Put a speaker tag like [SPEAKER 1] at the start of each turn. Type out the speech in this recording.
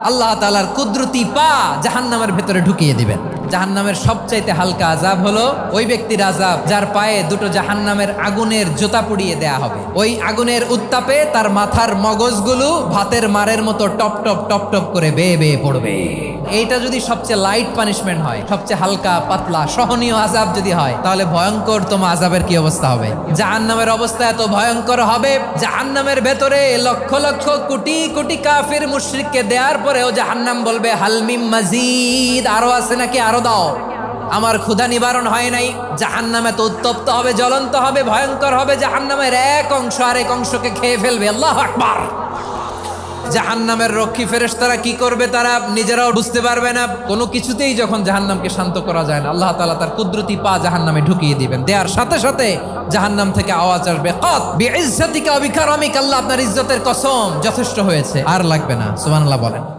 [SPEAKER 1] আল্লাহ তাআলার কুদরতি পা জাহান্নামের ভেতরে ঢুকিয়ে দিবেন। জাহান্নামের সবচাইতে হালকা আযাব হলো ওই ব্যক্তির আযাব যার পায়ে দুটো জাহান্নামের আগুনের জুতা পুড়িয়ে দেয়া হবে। ওই আগুনের উত্তাপে তার মাথার মগজগুলো ভাতের মারের মতো টপ টপ টপ টপ করে বেয়ে বেয়ে পড়বে। এইটা যদি সবচেয়ে লাইট পানিশমেন্ট হয়, সবচেয়ে হালকা পাতলা সহনীয় আযাব যদি হয়, তাহলে ভয়ঙ্করতম আযাবের কি অবস্থা হবে? জাহান্নামের অবস্থা এত ভয়ঙ্কর হবে, জাহান্নামের ভেতরে লক্ষ লক্ষ কোটি কোটি কাফির মুশরিককে দেওয়ার পরেও জাহান্নাম বলবে হালমিম মাজিদ, আরো আছে নাকি, আরো দাও, আমার ক্ষুধা নিবারণ হয় নাই। জাহান্নামে তো উত্তপ্ত হবে, জ্বলন্ত হবে, ভয়ঙ্কর হবে। জাহান্নামের এক অংশ আরেক অংশকে খেয়ে ফেলবে। আল্লাহু আকবার। জাহান্নামের রক্ষী ফেরেশতারা কি করবে তারা নিজেরাও বুঝতে পারবে না। কোনো কিছুতেই যখন জাহান্নামকে শান্ত করা যায় না, আল্লাহ তাআলা তার কুদরতি পা জাহান্নামে ঢুকিয়ে দিবেন। দেওয়ার সাথে সাথে জাহান্নাম থেকে আওয়াজ আসবে, কাত বিইজ্জাতিকা ওয়া বিকারামিকা, আল্লাহ আপনার ইজ্জতের কসম, যথেষ্ট হয়েছে, আর লাগবে না। সুবহানাল্লাহ বলেন।